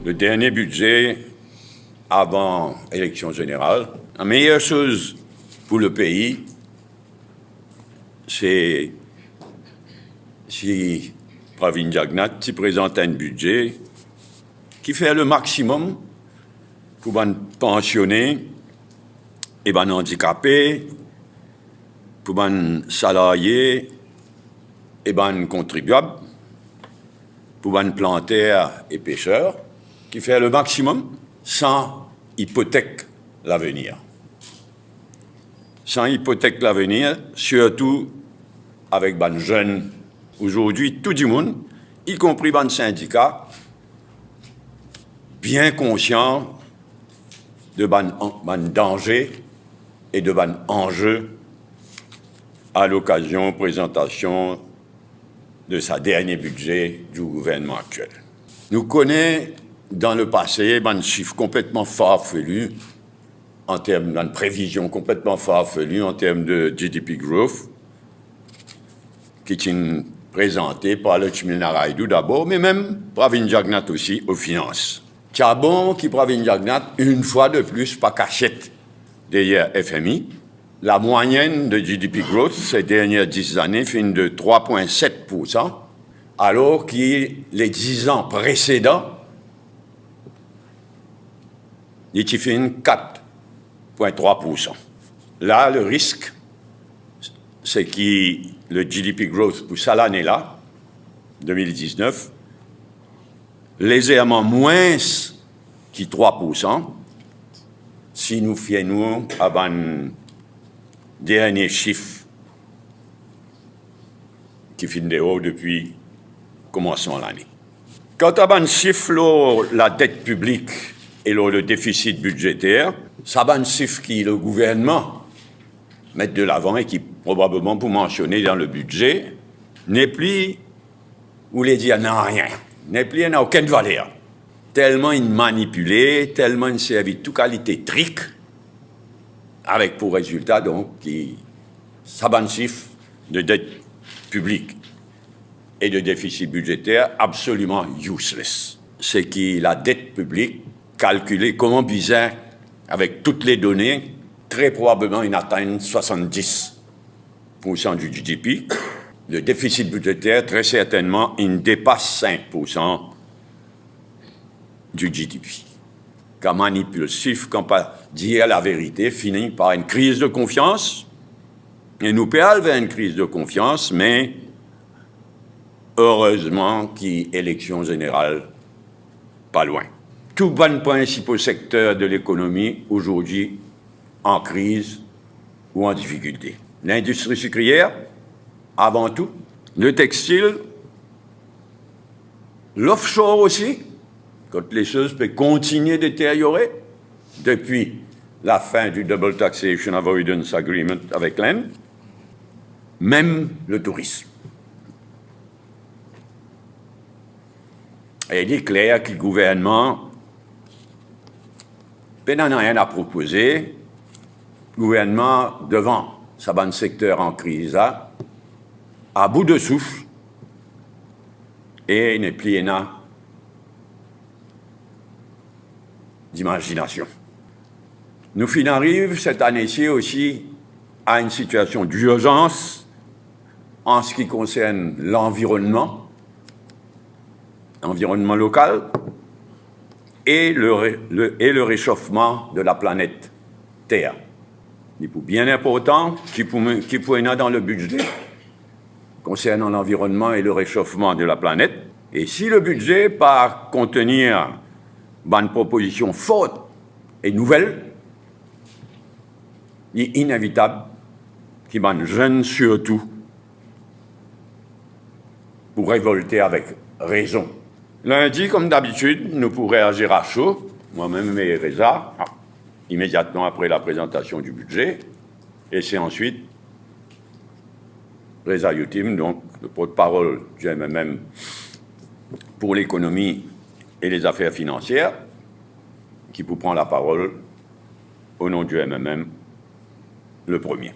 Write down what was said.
le dernier budget avant l'élection générale. La meilleure chose pour le pays, c'est si Pravin Jagnat qui présente un budget qui fait le maximum pour les pensionnés et les handicapés, pour les salariés et les contribuables, pour les planteurs et pêcheurs, qui fait le maximum sans hypothèque l'avenir. Sans hypothèque l'avenir, surtout avec les jeunes. Aujourd'hui, tout le monde, y compris les syndicats, bien conscients de les dangers et de les enjeux à l'occasion de la présentation de sa dernier budget du gouvernement actuel. Nous connaissons dans le passé des chiffres complètement farfelus en termes de prévisions complètement farfelues en termes de GDP growth qui sont présentés par le Chimil Naraidou d'abord, mais même Pravin Jagnat aussi aux finances. Tchabon qui Pravin Jagnat, une fois de plus, pas cachette derrière FMI. La moyenne de GDP growth ces dernières 10 années finit de 3,7%, alors que les 10 ans précédents, il fait 4,3%. Là, le risque, c'est que le GDP growth pour cette année-là, 2019, légèrement moins que 3%, si nous fions à un dernier chiffre qui finit de haut depuis le commencement de l'année. Quant à un chiffre, la dette publique et le déficit budgétaire, ça va un chiffre qui le gouvernement met de l'avant et qui probablement pour mentionner dans le budget n'est plus, ou les dire n'a rien, n'est plus, n'a aucune valeur. Tellement il manipulé, tellement il servi de toute qualité trick, avec pour résultat donc qui ça va un chiffre de dette publique et de déficit budgétaire absolument useless. C'est que la dette publique calculée comme bizarre avec toutes les données, très probablement il atteint 70% du GDP. Le déficit budgétaire, très certainement, il dépasse 5% du GDP. Quand manipule chiffre, quand pas dire la vérité, finit par une crise de confiance. Et nous perdons vers une crise de confiance, mais heureusement qu'il y a élection générale pas loin. Tous les principaux secteurs de l'économie aujourd'hui en crise ou en difficulté. L'industrie sucrière, avant tout, le textile, l'offshore aussi, quand les choses peuvent continuer de détériorer depuis la fin du Double Taxation Avoidance Agreement avec l'Inde, même le tourisme. Et il est clair que le gouvernement n'a rien à proposer. Le gouvernement, devant sa bande secteur en crise, à bout de souffle, et n'est plus d'imagination. Nous finissons cette année-ci aussi à une situation d'urgence en ce qui concerne l'environnement local et le réchauffement de la planète Terre. Il est bien important qui peut être dans le budget concernant l'environnement et le réchauffement de la planète. Et si le budget part contenir une proposition forte et nouvelle, il est inévitable qu'il y ait des jeunes surtout pour révolter avec raison. Lundi, comme d'habitude, nous pourrons réagir à chaud, moi-même et Reza, immédiatement après la présentation du budget, et c'est ensuite Reza Youtim, donc le porte-parole du MMM pour l'économie et les affaires financières, qui vous prend la parole au nom du MMM, le premier.